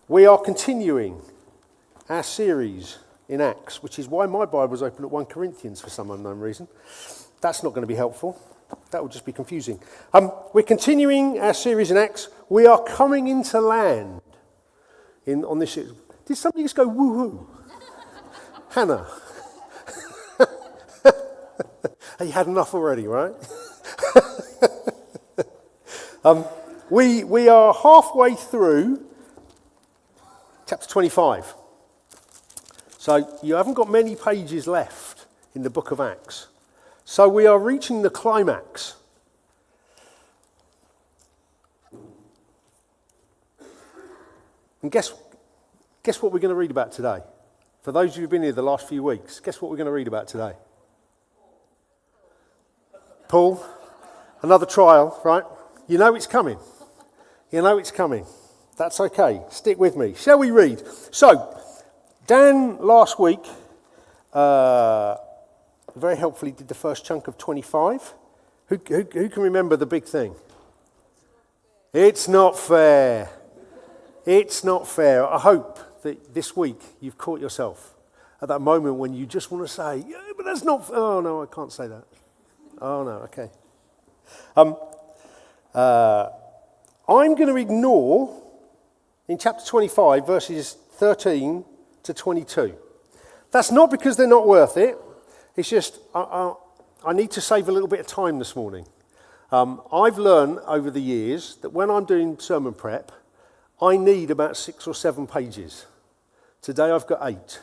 We are continuing our series in Acts, which is why my Bible's open at 1 Corinthians for some unknown reason. That's not going to be helpful. That will just be confusing. We're continuing our series in Acts. We are coming into land on this. Did somebody just go woohoo? Hannah. You had enough already, right? We are halfway through chapter 25. So you haven't got many pages left in the book of Acts. So we are reaching the climax. And guess what we're going to read about today? For those of you who've been here the last few weeks, guess what we're going to read about today? Paul, another trial, right? You know it's coming. You know it's coming. That's okay. Stick with me. Shall we read? So, Dan last week very helpfully did the first chunk of 25. Who can remember the big thing? It's not fair. It's not fair. I hope that this week you've caught yourself at that moment when you just want to say, yeah, but that's not, oh no, I can't say that. Oh no, okay. I'm going to ignore, in chapter 25, verses 13 to 22. That's not because they're not worth it. It's just, I need to save a little bit of time this morning. I've learned over the years that when I'm doing sermon prep, I need about 6 or 7 pages. Today I've got 8.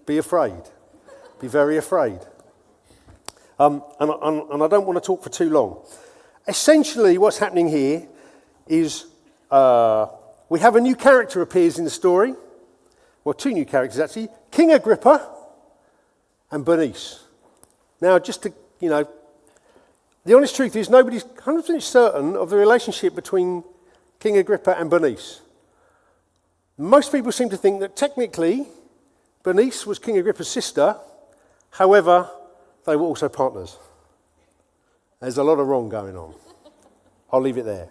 Be afraid. Be very afraid. And I don't want to talk for too long. Essentially, what's happening here is we have a new character appears in the story. Well, 2 new characters actually. King Agrippa and Bernice. Now, just to, the honest truth is nobody's 100% certain of the relationship between King Agrippa and Bernice. Most people seem to think that technically Bernice was King Agrippa's sister. However, they were also partners. There's a lot of wrong going on. I'll leave it there.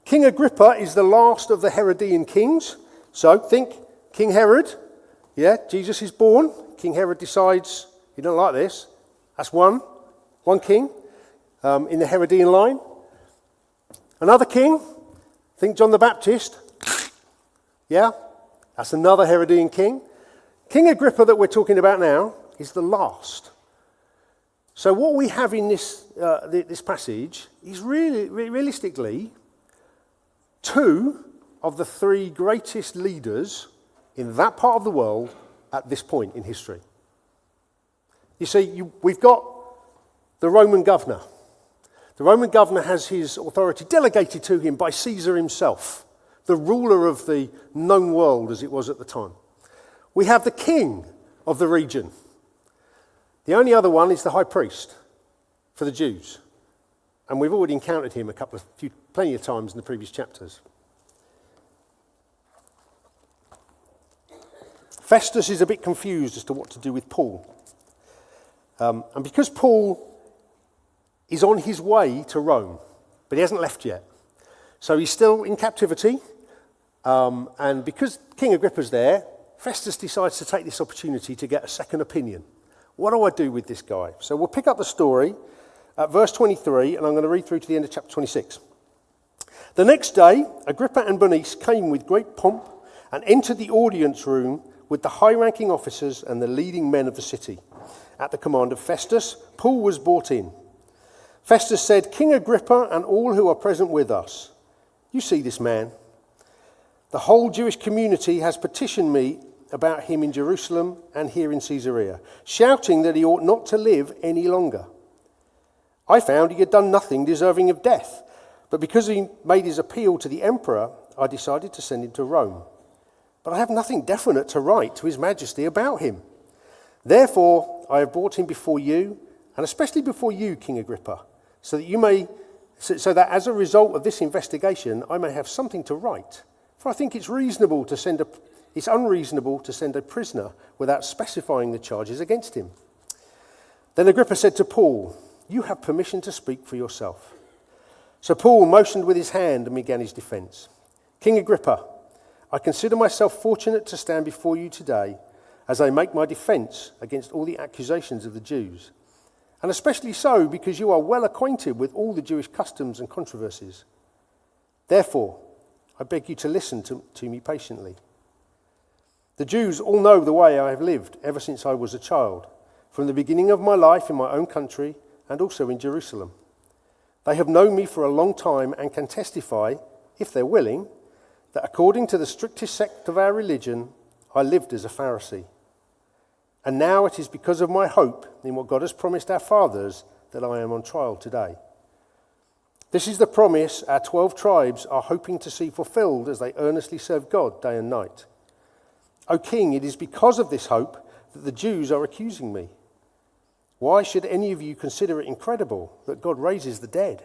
King Agrippa is the last of the Herodian kings. So think King Herod. Yeah, Jesus is born. King Herod decides he don't like this. That's one king in the Herodian line. Another king, think John the Baptist. Yeah, that's another Herodian king. King Agrippa that we're talking about now is the last. So what we have in this passage is really, realistically, 2 of the 3 greatest leaders in that part of the world at this point in history. You see, we've got the Roman governor. The Roman governor has his authority delegated to him by Caesar himself, the ruler of the known world as it was at the time. We have the king of the region. The only other one is the high priest for the Jews. And we've already encountered him plenty of times in the previous chapters. Festus is a bit confused as to what to do with Paul. And because Paul is on his way to Rome, but he hasn't left yet. So he's still in captivity. And because King Agrippa's there, Festus decides to take this opportunity to get a second opinion. What do I do with this guy? So we'll pick up the story at verse 23, and I'm going to read through to the end of chapter 26. The next day, Agrippa and Bernice came with great pomp and entered the audience room with the high-ranking officers and the leading men of the city. At the command of Festus, Paul was brought in. Festus said, "King Agrippa and all who are present with us, you see this man. The whole Jewish community has petitioned me about him in Jerusalem and here in Caesarea, shouting that he ought not to live any longer. I found he had done nothing deserving of death, but because he made his appeal to the emperor, I decided to send him to Rome. But I have nothing definite to write to his majesty about him. Therefore, I have brought him before you, and especially before you, King Agrippa, so that as a result of this investigation, I may have something to write. For I think it's unreasonable to send a prisoner without specifying the charges against him." Then Agrippa said to Paul, "You have permission to speak for yourself." So Paul motioned with his hand and began his defence. King Agrippa, I consider myself fortunate to stand before you today as I make my defence against all the accusations of the Jews, and especially so because you are well acquainted with all the Jewish customs and controversies. Therefore, I beg you to listen to me patiently. The Jews all know the way I have lived ever since I was a child, from the beginning of my life in my own country and also in Jerusalem. They have known me for a long time and can testify, if they're willing, that according to the strictest sect of our religion, I lived as a Pharisee. And now it is because of my hope in what God has promised our fathers that I am on trial today. This is the promise our 12 tribes are hoping to see fulfilled as they earnestly serve God day and night. O King, it is because of this hope that the Jews are accusing me. Why should any of you consider it incredible that God raises the dead?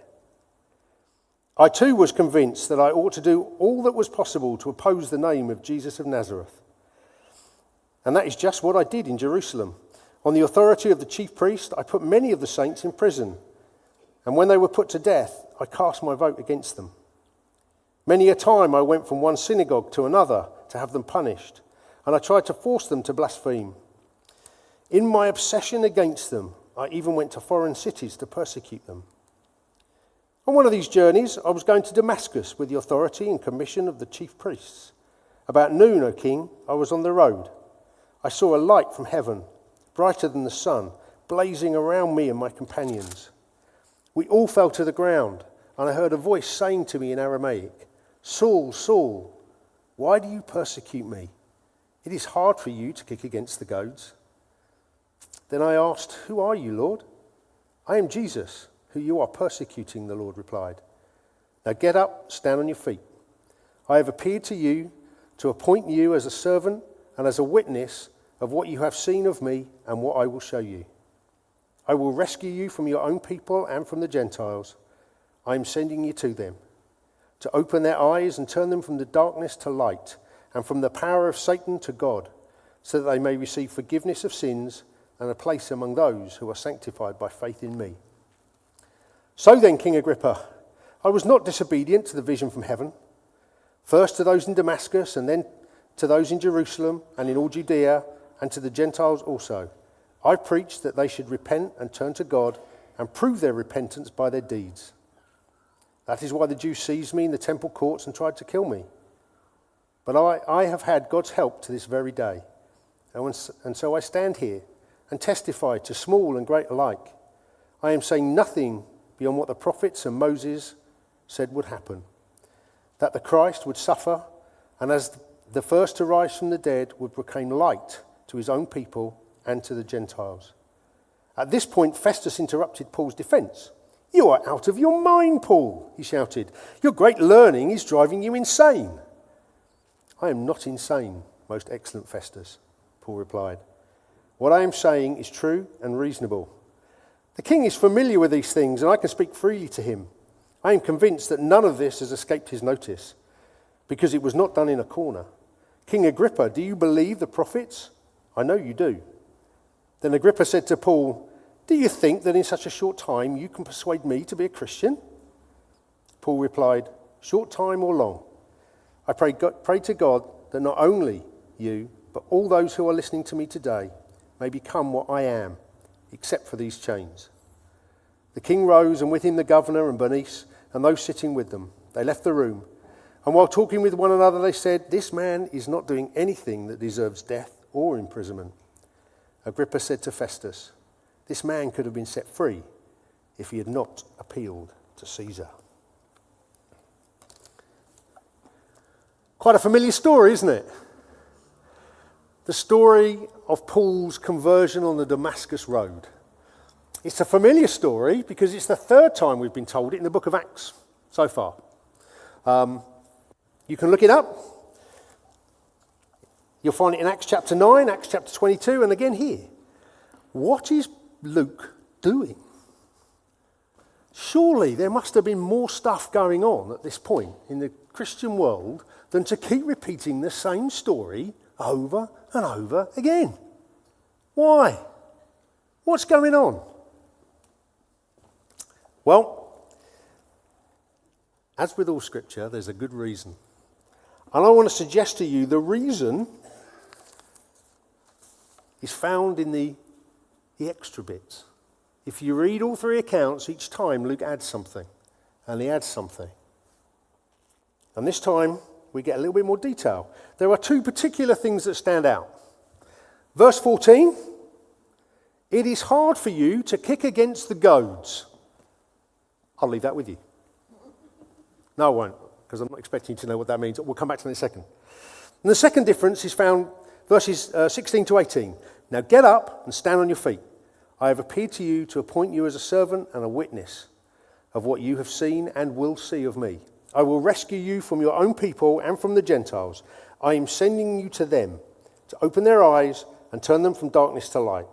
I too was convinced that I ought to do all that was possible to oppose the name of Jesus of Nazareth. And that is just what I did in Jerusalem. On the authority of the chief priest, I put many of the saints in prison. And when they were put to death, I cast my vote against them. Many a time I went from one synagogue to another to have them punished, and I tried to force them to blaspheme. In my obsession against them, I even went to foreign cities to persecute them. On one of these journeys, I was going to Damascus with the authority and commission of the chief priests. About noon, O King, I was on the road. I saw a light from heaven, brighter than the sun, blazing around me and my companions. We all fell to the ground, and I heard a voice saying to me in Aramaic, Saul, Saul, why do you persecute me? It is hard for you to kick against the goads. Then I asked, Who are you, Lord? I am Jesus, who you are persecuting, the Lord replied. Now get up, stand on your feet. I have appeared to you to appoint you as a servant and as a witness of what you have seen of me and what I will show you. I will rescue you from your own people and from the Gentiles. I am sending you to them, to open their eyes and turn them from the darkness to light and from the power of Satan to God, so that they may receive forgiveness of sins and a place among those who are sanctified by faith in me. So then, King Agrippa, I was not disobedient to the vision from heaven. First to those in Damascus, and then to those in Jerusalem and in all Judea, and to the Gentiles also. I preached that they should repent and turn to God and prove their repentance by their deeds. That is why the Jews seized me in the temple courts and tried to kill me. But I have had God's help to this very day. And so I stand here and testify to small and great alike. I am saying nothing beyond what the prophets and Moses said would happen, that the Christ would suffer, and as the first to rise from the dead, would proclaim light to his own people and to the Gentiles. At this point, Festus interrupted Paul's defence. You are out of your mind, Paul, he shouted. Your great learning is driving you insane. I am not insane, most excellent Festus, Paul replied. What I am saying is true and reasonable. The king is familiar with these things, and I can speak freely to him. I am convinced that none of this has escaped his notice, because it was not done in a corner. King Agrippa, do you believe the prophets? I know you do. Then Agrippa said to Paul, do you think that in such a short time you can persuade me to be a Christian? Paul replied, short time or long, I pray to God that not only you, but all those who are listening to me today may become what I am, except for these chains. The king rose, and with him the governor and Bernice and those sitting with them. They left the room, and while talking with one another they said, this man is not doing anything that deserves death or imprisonment. Agrippa said to Festus, this man could have been set free if he had not appealed to Caesar. Quite a familiar story, isn't it? The story of Paul's conversion on the Damascus road. It's a familiar story because it's the third time we've been told it in the book of Acts so far. You can look it up. You'll find it in Acts chapter 9, Acts chapter 22, and again here. What is Luke doing? Surely there must have been more stuff going on at this point in the Christian world than to keep repeating the same story over and over again. Why? What's going on? Well, As with all Scripture, there's a good reason. And I want to suggest to you the reason is found in the extra bits. If you read all three accounts, each time Luke adds something, and he adds something. And this time, we get a little bit more detail. There are two particular things that stand out. Verse 14, it is hard for you to kick against the goads. I'll leave that with you. No, I won't, because I'm not expecting you to know what that means. We'll come back to that in a second. And the second difference is found verses 16 to 18. Now get up and stand on your feet. I have appeared to you to appoint you as a servant and a witness of what you have seen and will see of me. I will rescue you from your own people and from the Gentiles. I am sending you to them to open their eyes and turn them from darkness to light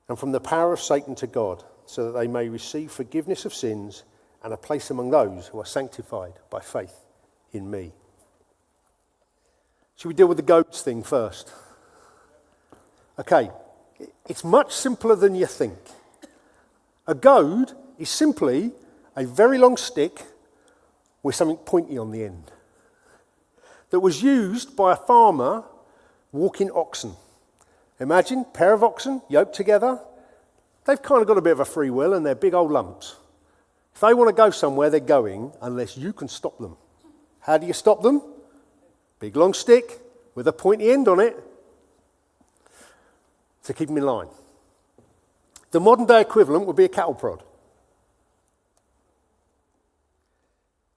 and from the power of Satan to God, so that they may receive forgiveness of sins and a place among those who are sanctified by faith in me. Should we deal with the goats thing first? Okay, it's much simpler than you think. A goad is simply a very long stick with something pointy on the end that was used by a farmer walking oxen. Imagine a pair of oxen yoked together. They've kind of got a bit of a free will and they're big old lumps. If they want to go somewhere, they're going unless you can stop them. How do you stop them? Big long stick with a pointy end on it to keep them in line. The modern day equivalent would be a cattle prod.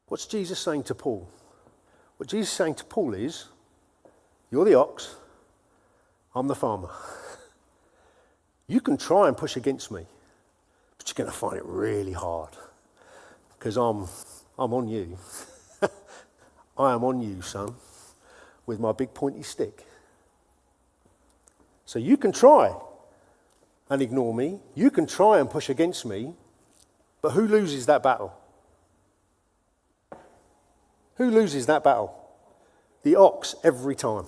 What's Jesus saying to Paul? What Jesus is saying to Paul is, you're the ox, I'm the farmer. You can try and push against me, but you're going to find it really hard because I'm on you. I am on you, son, with my big pointy stick. So you can try and ignore me. You can try and push against me, but who loses that battle? Who loses that battle? The ox every time.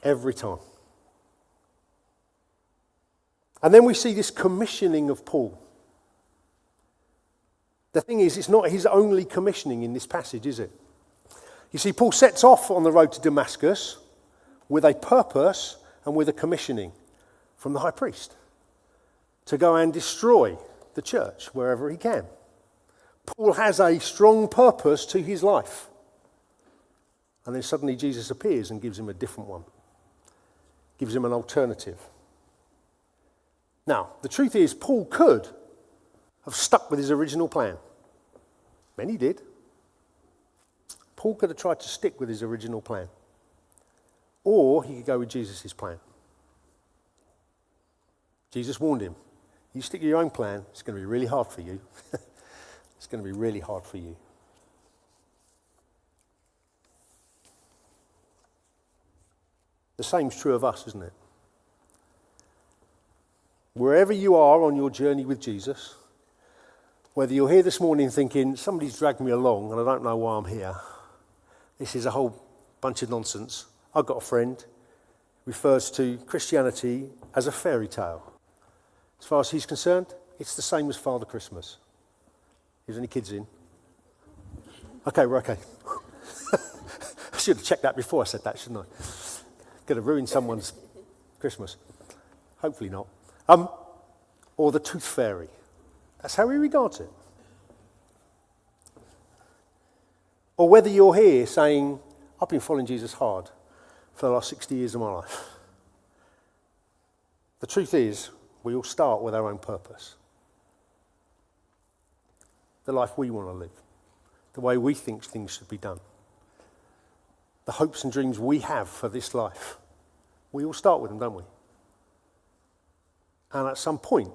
Every time. And then we see this commissioning of Paul. The thing is, it's not his only commissioning in this passage, is it? You see, Paul sets off on the road to Damascus with a purpose and with a commissioning from the high priest to go and destroy the church wherever he can. Paul has a strong purpose to his life. And then suddenly Jesus appears and gives him a different one. Gives him an alternative. Now, the truth is, Paul could have stuck with his original plan. Many did. Paul could have tried to stick with his original plan. Or he could go with Jesus' plan. Jesus warned him, you stick with your own plan, it's going to be really hard for you. It's going to be really hard for you. The same's true of us, isn't it? Wherever you are on your journey with Jesus, whether you're here this morning thinking, somebody's dragged me along and I don't know why I'm here. This is a whole bunch of nonsense. I've got a friend who refers to Christianity as a fairy tale. As far as he's concerned, it's the same as Father Christmas. Is any kids in? Okay, we're okay. I should have checked that before I said that, shouldn't I? Going to ruin someone's Christmas. Hopefully not. Or the tooth fairy. That's how he regards it. Or whether you're here saying, I've been following Jesus hard for the last 60 years of my life. The truth is, we all start with our own purpose. The life we want to live. The way we think things should be done. The hopes and dreams we have for this life. We all start with them, don't we? And at some point,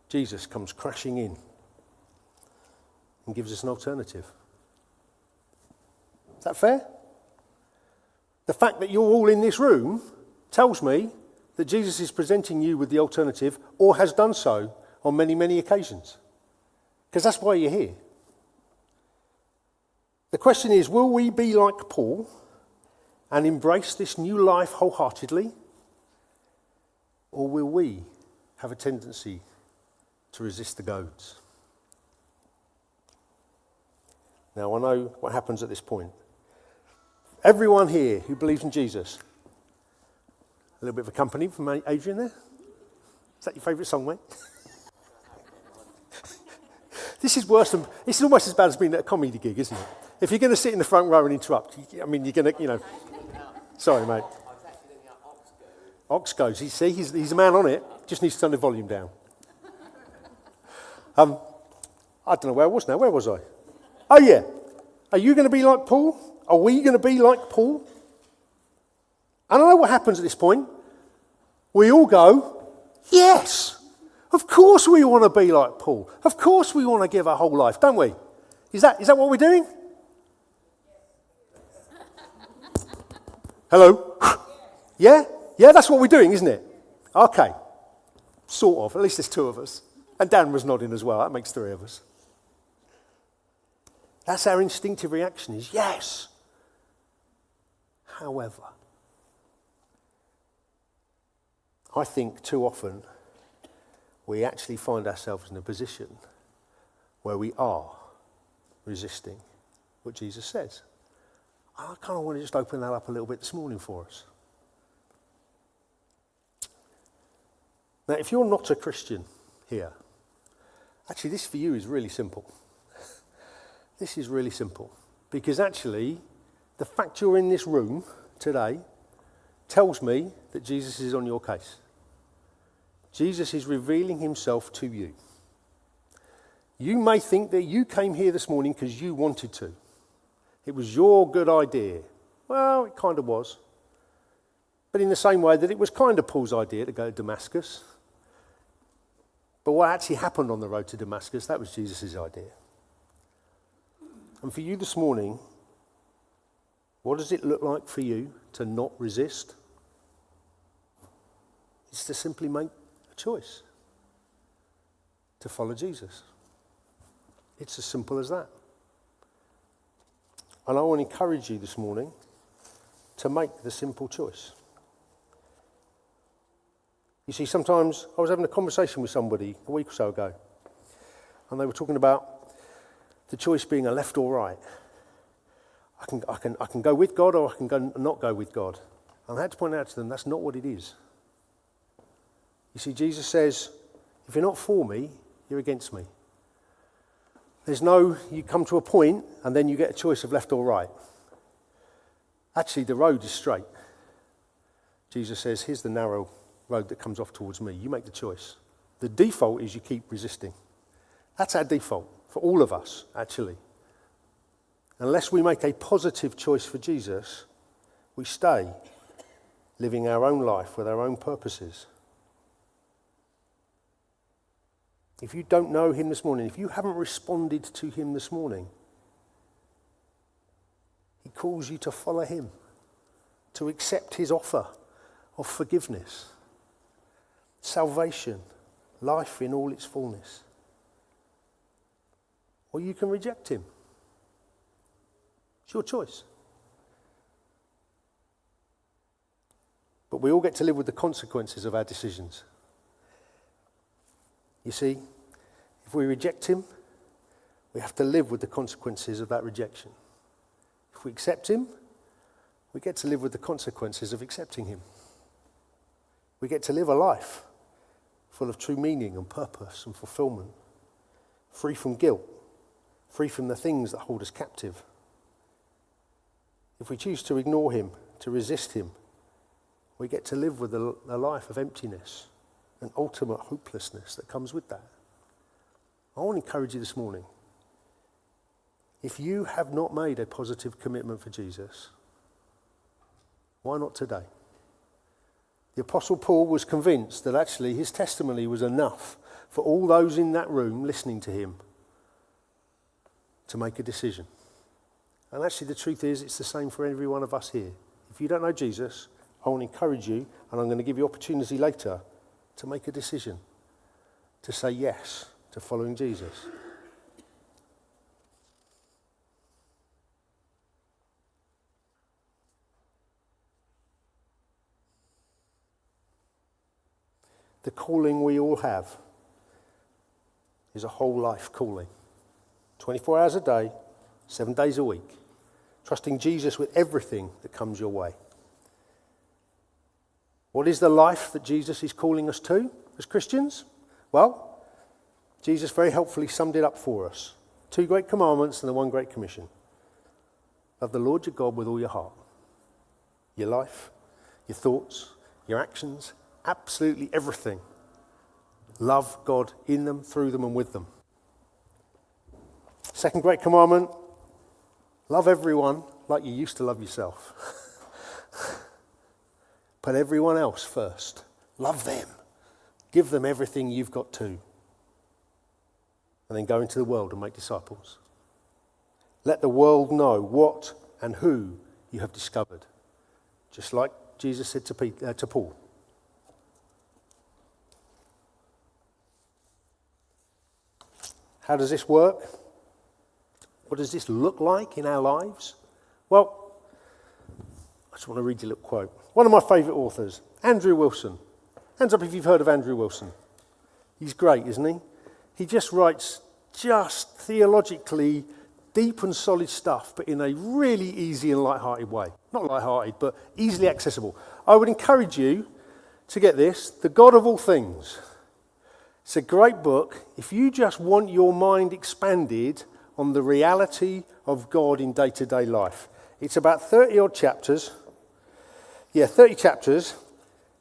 Jesus comes crashing in and gives us an alternative. Is that fair? The fact that you're all in this room tells me that Jesus is presenting you with the alternative, or has done so on many, many occasions. Because that's why you're here. The question is, will we be like Paul and embrace this new life wholeheartedly? Or will we have a tendency to resist the goads? Now, I know what happens at this point. Everyone here who believes in Jesus, a little bit of a company from Adrian there. Is that your favourite song, mate? This is almost as bad as being at a comedy gig, isn't it? If you're going to sit in the front row and interrupt, I mean, you're going to, Sorry, mate. Ox goes. You see, he's a man on it. Just needs to turn the volume down. I don't know where I was now. Where was I? Oh, yeah. Are you going to be like Paul? Are we going to be like Paul? And I know what happens at this point. We all go, yes. Of course we want to be like Paul. Of course we want to give our whole life, don't we? Is that what we're doing? Hello? Yeah? Yeah, that's what we're doing, isn't it? Okay. Sort of. At least there's two of us. And Dan was nodding as well. That makes three of us. That's our instinctive reaction is yes. However, I think too often we actually find ourselves in a position where we are resisting what Jesus says. I kind of want to just open that up a little bit this morning for us. Now, if you're not a Christian here, actually this for you is really simple. This is really simple. Because actually, the fact you're in this room today tells me that Jesus is on your case. Jesus is revealing himself to you. You may think that you came here this morning because you wanted to. It was your good idea. Well, it kind of was. But in the same way that it was kind of Paul's idea to go to Damascus. But what actually happened on the road to Damascus, that was Jesus' idea. And for you this morning, what does it look like for you to not resist? It's to simply make a choice to follow Jesus. It's as simple as that. And I want to encourage you this morning to make the simple choice. You see, sometimes I was having a conversation with somebody a week or so ago, and they were talking about the choice being a left or right. I can go with God or I can not go with God. And I had to point out to them that's not what it is. You see, Jesus says, if you're not for me, you're against me. There's no, you come to a point and then you get a choice of left or right. Actually, the road is straight. Jesus says, here's the narrow road that comes off towards me. You make the choice. The default is you keep resisting. That's our default for all of us, actually. Unless we make a positive choice for Jesus, we stay living our own life with our own purposes. If you don't know him this morning, if you haven't responded to him this morning, he calls you to follow him, to accept his offer of forgiveness, salvation, life in all its fullness. Or you can reject him. It's your choice. But we all get to live with the consequences of our decisions. You see, if we reject him, we have to live with the consequences of that rejection. If we accept him, we get to live with the consequences of accepting him. We get to live a life full of true meaning and purpose and fulfillment, free from guilt, free from the things that hold us captive. If we choose to ignore him, to resist him, we get to live with a life of emptiness and ultimate hopelessness that comes with that. I want to encourage you this morning. If you have not made a positive commitment for Jesus, why not today? The Apostle Paul was convinced that actually his testimony was enough for all those in that room listening to him to make a decision. And actually the truth is, it's the same for every one of us here. If you don't know Jesus, I want to encourage you, and I'm going to give you opportunity later to make a decision, to say yes to following Jesus. The calling we all have is a whole life calling. 24 hours a day, 7 days a week, trusting Jesus with everything that comes your way. What is the life that Jesus is calling us to as Christians? Well, Jesus very helpfully summed it up for us. 2 great commandments and the 1 great commission. Love the Lord your God with all your heart, your life, your thoughts, your actions, absolutely everything. Love God in them, through them, and with them. 2nd great commandment, love everyone like you used to love yourself. Put everyone else first. Love them. Give them everything you've got too. And then go into the world and make disciples. Let the world know what and who you have discovered. Just like Jesus said to Paul. How does this work? What does this look like in our lives? Well, I just want to read you a little quote. One of my favourite authors, Andrew Wilson. Hands up if you've heard of Andrew Wilson. He's great, isn't he? He just writes just theologically deep and solid stuff, but in a really easy and light-hearted way. Not light-hearted, but easily accessible. I would encourage you to get this, The God of All Things. It's a great book if you just want your mind expanded on the reality of God in day-to-day life. It's about 30-odd chapters. 30 chapters.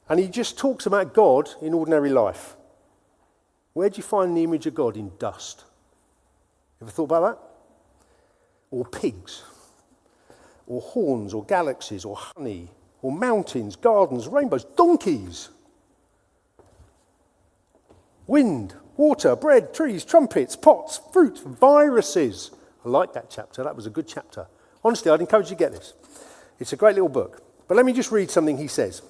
And he just talks about God in ordinary life. Where do you find the image of God? In dust. Ever thought about that? Or pigs, or horns, or galaxies, or honey, or mountains, gardens, rainbows, donkeys, wind, water, bread, trees, trumpets, pots, fruit, viruses. I like that chapter. That was a good chapter. Honestly, I'd encourage you to get this. It's a great little book. But let me just read something he says,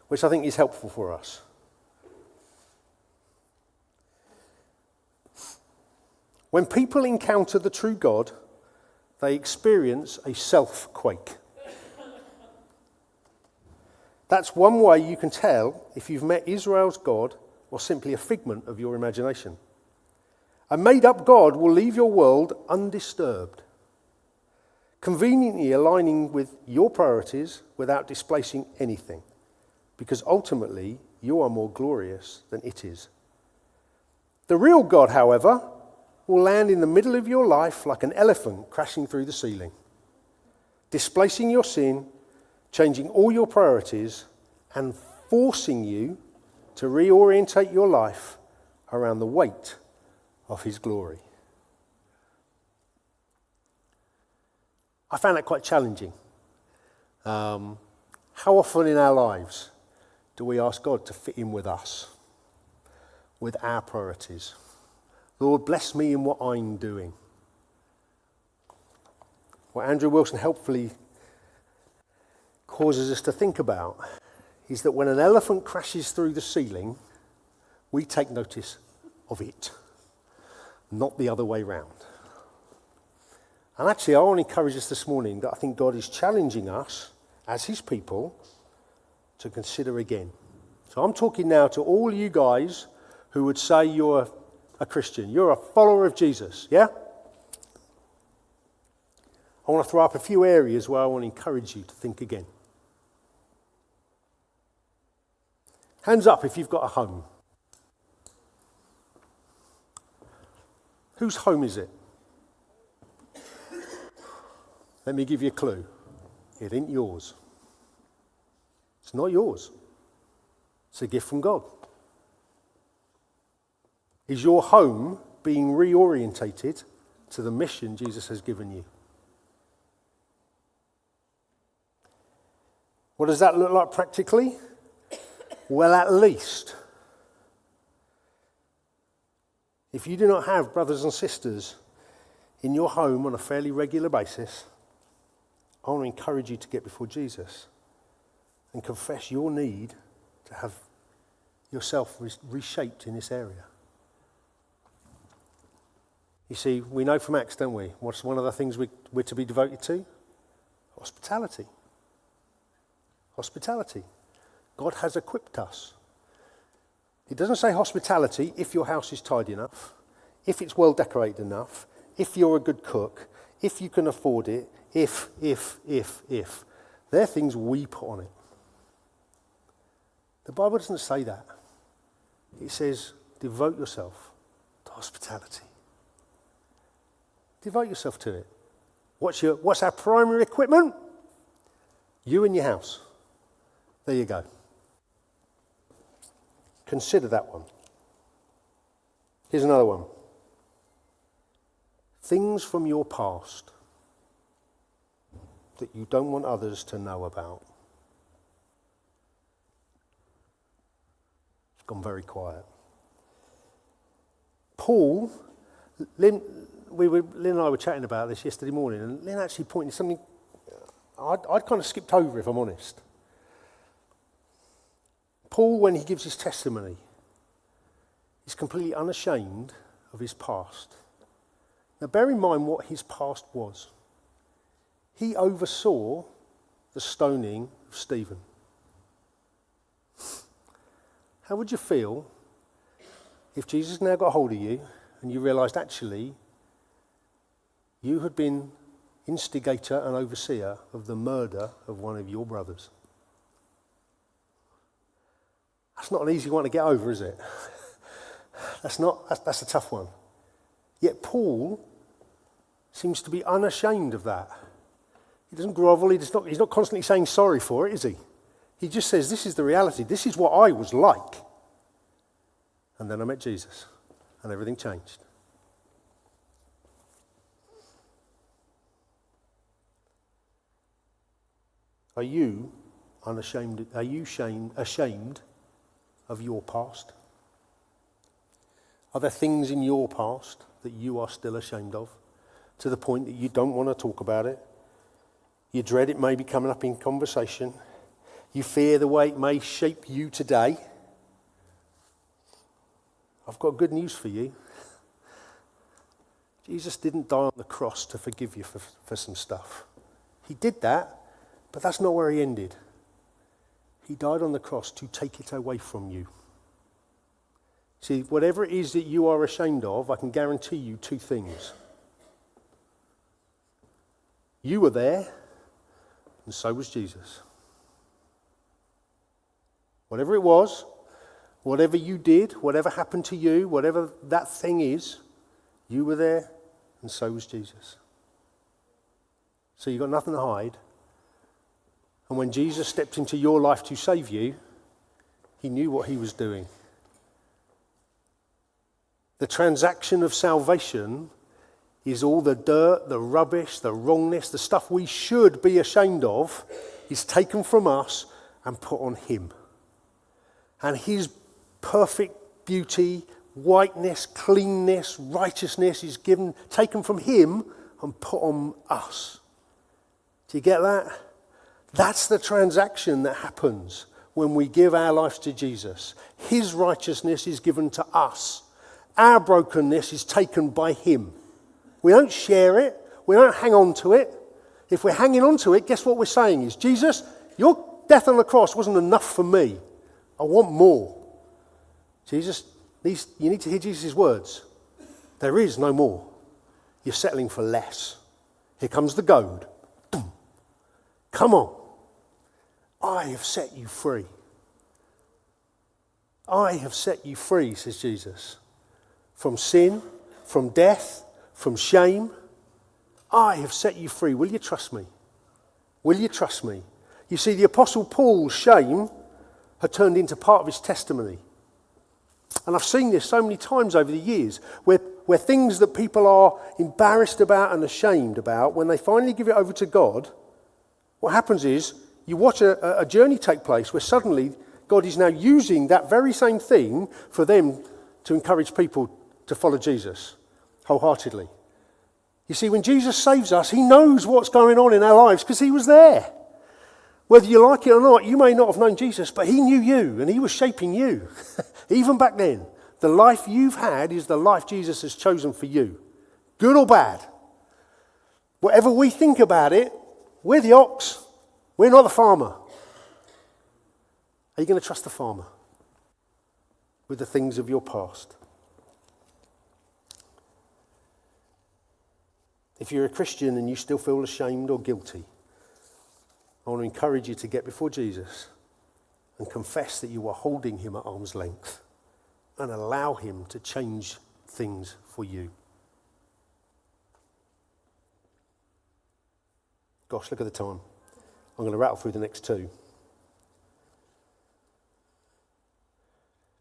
which I think is helpful for us. When people encounter the true God, they experience a self-quake. That's one way you can tell if you've met Israel's God or simply a figment of your imagination. A made-up God will leave your world undisturbed, conveniently aligning with your priorities without displacing anything, because ultimately you are more glorious than it is. The real God, however, will land in the middle of your life like an elephant crashing through the ceiling, displacing your sin, changing all your priorities, and forcing you to reorientate your life around the weight of his glory. I found that quite challenging. How often in our lives do we ask God to fit in with us, with our priorities? Lord, bless me in what I'm doing. What Andrew Wilson helpfully causes us to think about is that when an elephant crashes through the ceiling, we take notice of it, not the other way round. And actually, I want to encourage us this morning that I think God is challenging us as his people to consider again. So I'm talking now to all you guys who would say you're a Christian, you're a follower of Jesus, yeah? I want to throw up a few areas where I want to encourage you to think again. Hands up if you've got a home. Whose home is it? Let me give you a clue. It ain't yours. It's not yours. It's a gift from God. Is your home being reorientated to the mission Jesus has given you? What does that look like practically? Well, at least, if you do not have brothers and sisters in your home on a fairly regular basis, I want to encourage you to get before Jesus and confess your need to have yourself reshaped in this area. You see, we know from Acts, don't we? What's one of the things we're to be devoted to? Hospitality. Hospitality. God has equipped us. It doesn't say hospitality if your house is tidy enough, if it's well decorated enough. if you're a good cook, if you can afford it, if. They're things we put on it. The Bible doesn't say that. It says, devote yourself to hospitality. Devote yourself to it. What's our primary equipment? You and your house. There you go. Consider that one. Here's another one. Things from your past that you don't want others to know about. It's gone very quiet. Paul, Lynn and I were chatting about this yesterday morning, and Lynn actually pointed something I'd kind of skipped over, if I'm honest. Paul, when he gives his testimony, he's completely unashamed of his past. Now, bear in mind what his past was. He oversaw the stoning of Stephen. How would you feel if Jesus now got hold of you and you realised actually you had been instigator and overseer of the murder of one of your brothers? That's not an easy one to get over, is it? That's a tough one. Yet Paul seems to be unashamed of that. He doesn't grovel, he's not constantly saying sorry for it, is he? He just says, this is the reality, this is what I was like. And then I met Jesus, and everything changed. Are you unashamed? Are you ashamed of your past? Are there things in your past that you are still ashamed of, to the point that you don't want to talk about it? You dread it maybe coming up in conversation. You fear the way it may shape you today. I've got good news for you. Jesus didn't die on the cross to forgive you for some stuff. He did that, but that's not where he ended. He died on the cross to take it away from you. See, whatever it is that you are ashamed of, I can guarantee you two things. You were there, and so was Jesus. Whatever it was, whatever you did, whatever happened to you, whatever that thing is, you were there, and so was Jesus. So you've got nothing to hide. And when Jesus stepped into your life to save you, he knew what he was doing. The transaction of salvation is all the dirt, the rubbish, the wrongness, the stuff we should be ashamed of is taken from us and put on him. And his perfect beauty, whiteness, cleanness, righteousness is taken from him and put on us. Do you get that? That's the transaction that happens when we give our lives to Jesus. His righteousness is given to us. Our brokenness is taken by him. We don't share it. We don't hang on to it. If we're hanging on to it, guess what we're saying is, Jesus, your death on the cross wasn't enough for me. I want more. Jesus, you need to hear Jesus' words. There is no more. You're settling for less. Here comes the goad. Boom. Come on. I have set you free. I have set you free, says Jesus. From sin, from death, from shame. I have set you free. Will you trust me? Will you trust me? You see, the Apostle Paul's shame had turned into part of his testimony. And I've seen this so many times over the years, where things that people are embarrassed about and ashamed about, when they finally give it over to God, what happens is, you watch a journey take place where suddenly God is now using that very same thing for them to encourage people to follow Jesus wholeheartedly. You see, when Jesus saves us, he knows what's going on in our lives because he was there. Whether you like it or not, you may not have known Jesus, but he knew you and he was shaping you. Even back then, the life you've had is the life Jesus has chosen for you. Good or bad. Whatever we think about it, we're the ox. We're not the farmer. Are you going to trust the farmer with the things of your past? If you're a Christian and you still feel ashamed or guilty, I want to encourage you to get before Jesus and confess that you are holding him at arm's length and allow him to change things for you. Gosh, look at the time. I'm going to rattle through the next two.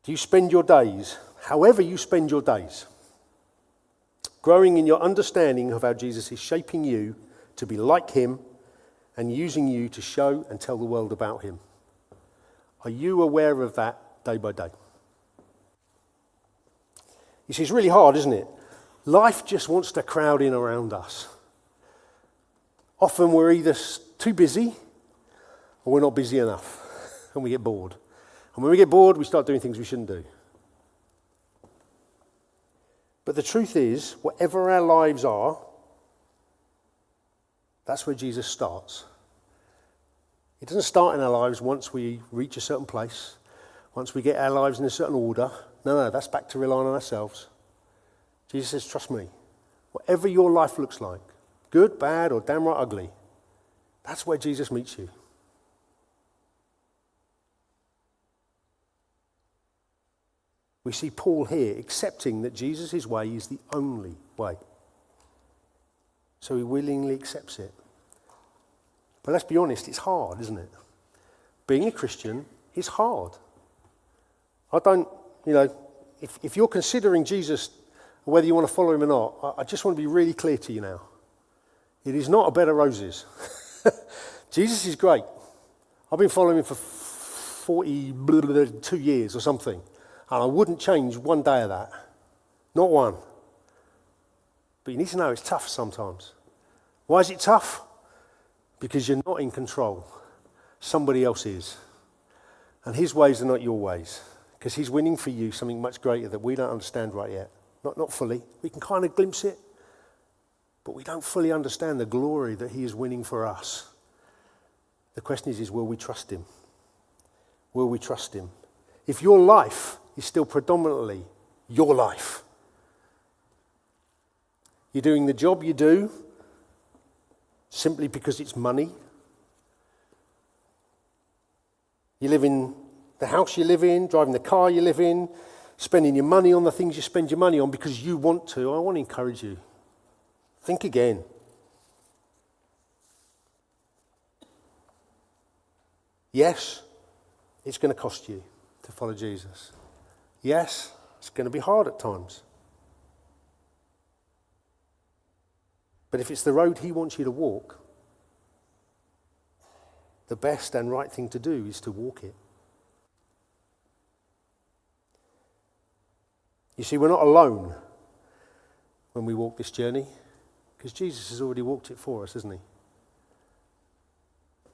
Do you spend your days, however you spend your days, growing in your understanding of how Jesus is shaping you to be like him and using you to show and tell the world about him? Are you aware of that day by day? You see, it's really hard, isn't it? Life just wants to crowd in around us. Often we're either too busy or we're not busy enough and we get bored. And when we get bored, we start doing things we shouldn't do. But the truth is, whatever our lives are, that's where Jesus starts. It doesn't start in our lives once we reach a certain place, once we get our lives in a certain order. No, that's back to relying on ourselves. Jesus says, trust me. Whatever your life looks like, good, bad, or downright ugly, that's where Jesus meets you. We see Paul here accepting that Jesus' way is the only way. So he willingly accepts it. But let's be honest, it's hard, isn't it? Being a Christian is hard. If you're considering Jesus, whether you want to follow him or not, I just want to be really clear to you now. It is not a bed of roses. Jesus is great. I've been following him for 42 years or something. And I wouldn't change one day of that. Not one. But you need to know it's tough sometimes. Why is it tough? Because you're not in control. Somebody else is. And his ways are not your ways. Because he's winning for you something much greater that we don't understand right yet. Not fully. We can kind of glimpse it. But we don't fully understand the glory that he is winning for us. The question is will we trust him? Will we trust him? If your life is still predominantly your life, you're doing the job you do simply because it's money. You live in the house you live in, driving the car you live in, spending your money on the things you spend your money on because you want to. I want to encourage you. Think again. Yes, it's going to cost you to follow Jesus. Yes, it's going to be hard at times. But if it's the road he wants you to walk, the best and right thing to do is to walk it. You see, we're not alone when we walk this journey, because Jesus has already walked it for us, hasn't he?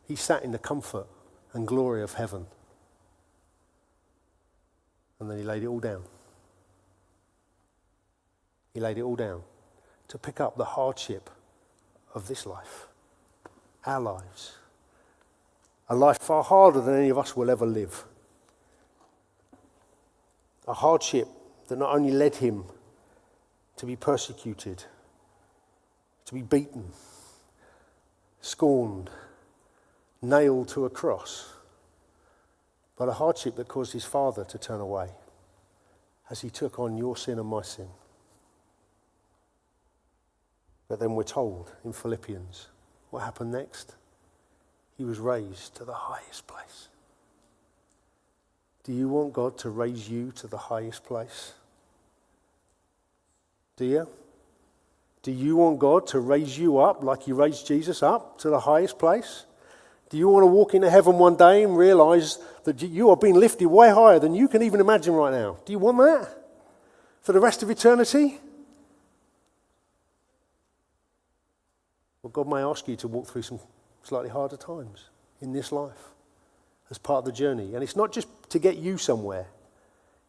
He sat in the comfort and glory of heaven. And then he laid it all down. He laid it all down to pick up the hardship of this life, our lives. A life far harder than any of us will ever live. A hardship that not only led him to be persecuted, to be beaten, scorned, nailed to a cross, but a hardship that caused his Father to turn away as he took on your sin and my sin. But then we're told in Philippians what happened next. He was raised to the highest place. Do you want God to raise you to the highest place? Do you? Do you want God to raise you up like he raised Jesus up to the highest place? Do you want to walk into heaven one day and realize that you are being lifted way higher than you can even imagine right now? Do you want that for the rest of eternity? Well, God may ask you to walk through some slightly harder times in this life as part of the journey. And it's not just to get you somewhere.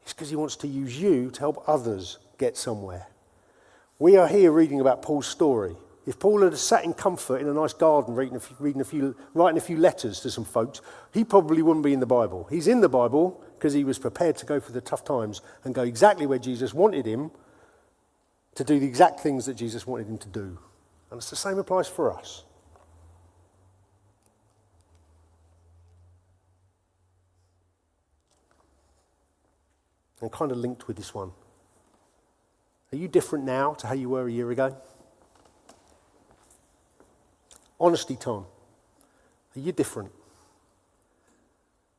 It's because he wants to use you to help others get somewhere. We are here reading about Paul's story. If Paul had sat in comfort in a nice garden writing a few letters to some folks, he probably wouldn't be in the Bible. He's in the Bible because he was prepared to go through the tough times and go exactly where Jesus wanted him to do the exact things that Jesus wanted him to do. And it's the same applies for us. And kind of linked with this one. Are you different now to how you were a year ago? Honestly, Tom, are you different?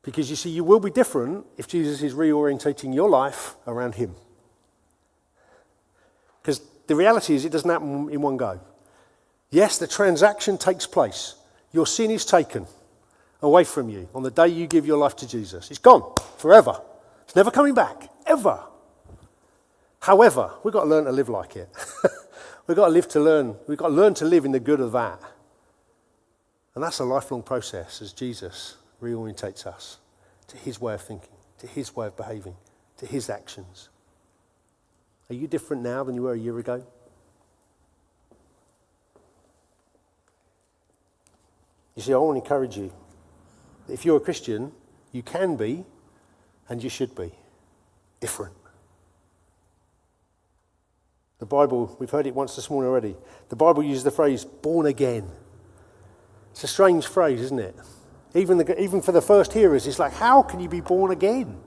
Because you see, you will be different if Jesus is reorientating your life around him. Because the reality is it doesn't happen in one go. Yes, the transaction takes place. Your sin is taken away from you on the day you give your life to Jesus. It's gone forever. It's never coming back, ever. However, we've got to learn to live like it. We've got to learn to live in the good of that. And that's a lifelong process as Jesus reorientates us to his way of thinking, to his way of behaving, to his actions. Are you different now than you were a year ago? You see, I want to encourage you that if you're a Christian, you can be and you should be different. The Bible, we've heard it once this morning already. The Bible uses the phrase born again. It's a strange phrase, isn't it? Even for the first hearers, it's like, how can you be born again?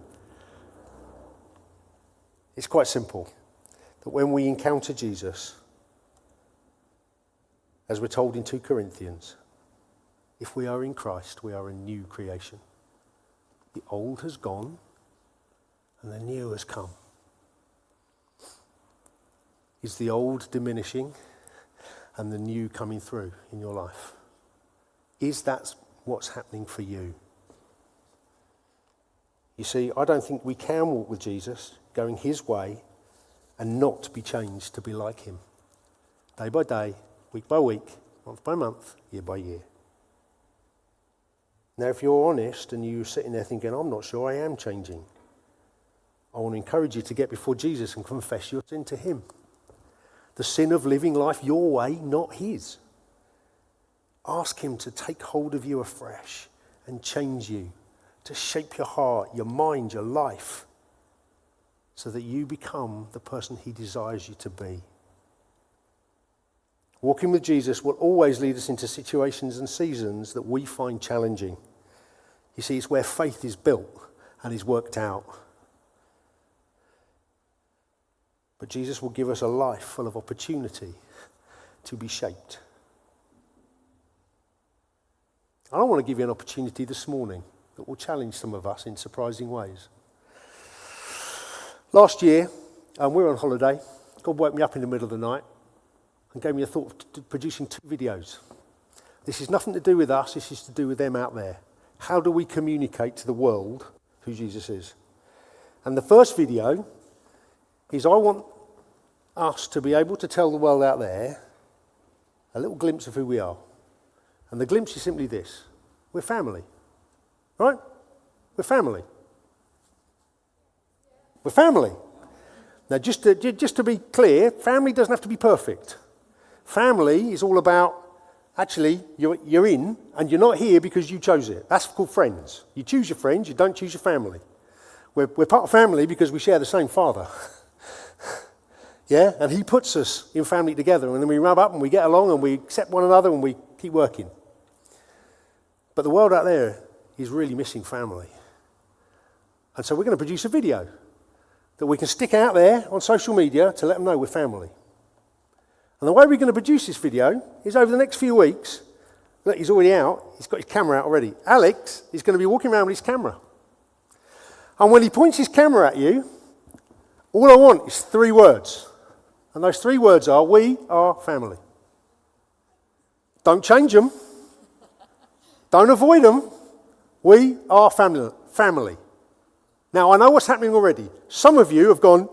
It's quite simple. That when we encounter Jesus, as we're told in 2 Corinthians, if we are in Christ, we are a new creation. The old has gone and the new has come. Is the old diminishing and the new coming through in your life? Is that what's happening for you? You see, I don't think we can walk with Jesus, going his way, and not be changed to be like him. Day by day, week by week, month by month, year by year. Now, if you're honest and you're sitting there thinking, I'm not sure I am changing, I want to encourage you to get before Jesus and confess your sin to him. The sin of living life your way, not his. Ask him to take hold of you afresh and change you, to shape your heart, your mind, your life, so that you become the person he desires you to be. Walking with Jesus will always lead us into situations and seasons that we find challenging. You see, it's where faith is built and is worked out. But Jesus will give us a life full of opportunity to be shaped. I want to give you an opportunity this morning that will challenge some of us in surprising ways. Last year, we were on holiday. God woke me up in the middle of the night and gave me a thought of producing 2 videos. This is nothing to do with us, this is to do with them out there. How do we communicate to the world who Jesus is? And the first video is I want us to be able to tell the world out there a little glimpse of who we are. And the glimpse is simply this. We're family. Right? We're family. We're family. Now, just to be clear, family doesn't have to be perfect. Family is all about, actually, you're in, and you're not here because you chose it. That's called friends. You choose your friends, you don't choose your family. We're part of family because we share the same Father. Yeah? And he puts us in family together, and then we rub up and we get along and we accept one another and we keep working. But the world out there is really missing family. And so we're going to produce a video that we can stick out there on social media to let them know we're family. And the way we're going to produce this video is over the next few weeks. Look, he's already out. He's got his camera out already. Alex is going to be walking around with his camera. And when he points his camera at you, all I want is 3 words. And those 3 words are, we are family. Don't change them. Don't avoid them. We are family. Now, I know what's happening already. Some of you have gone,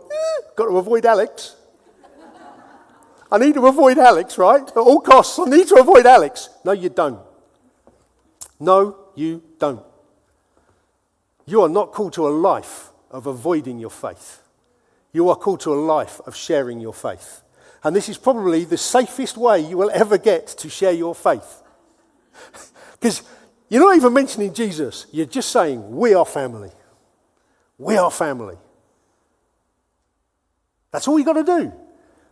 got to avoid Alex. I need to avoid Alex, right? At all costs, I need to avoid Alex. No, you don't. No, you don't. You are not called to a life of avoiding your faith. You are called to a life of sharing your faith. And this is probably the safest way you will ever get to share your faith. Because you're not even mentioning Jesus. You're just saying, we are family. We are family. That's all you've got to do.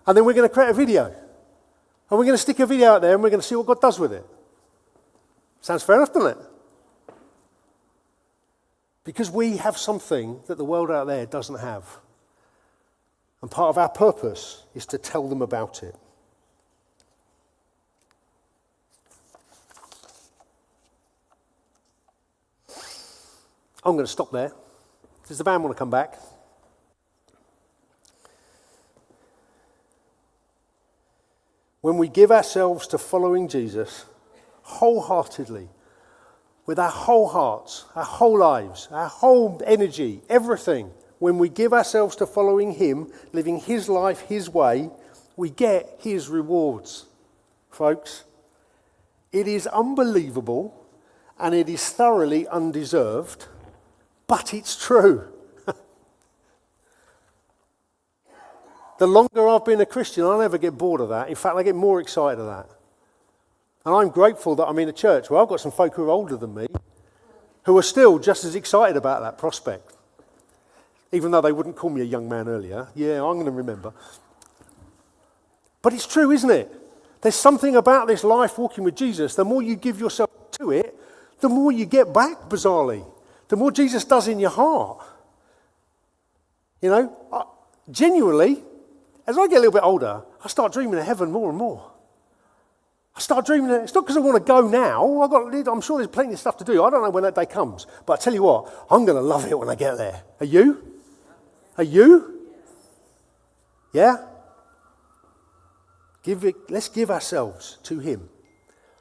And then we're going to create a video. And we're going to stick a video out there and we're going to see what God does with it. Sounds fair enough, doesn't it? Because we have something that the world out there doesn't have. And part of our purpose is to tell them about it. I'm going to stop there. Does the band want to come back? When we give ourselves to following Jesus wholeheartedly, with our whole hearts, our whole lives, our whole energy, everything, when we give ourselves to following him, living his life his way, we get his rewards. Folks, it is unbelievable and it is thoroughly undeserved, but it's true. The longer I've been a Christian, I never get bored of that. In fact, I get more excited of that. And I'm grateful that I'm in a church where I've got some folk who are older than me who are still just as excited about that prospect. Even though they wouldn't call me a young man earlier. Yeah, I'm going to remember. But it's true, isn't it? There's something about this life walking with Jesus. The more you give yourself to it, the more you get back, bizarrely. The more Jesus does in your heart. You know, genuinely, as I get a little bit older, I start dreaming of heaven more and more. I start dreaming of, it's not because I want to go now. I'm sure there's plenty of stuff to do. I don't know when that day comes. But I tell you what, I'm going to love it when I get there. Are you? Are you? Yeah? Let's give ourselves to him.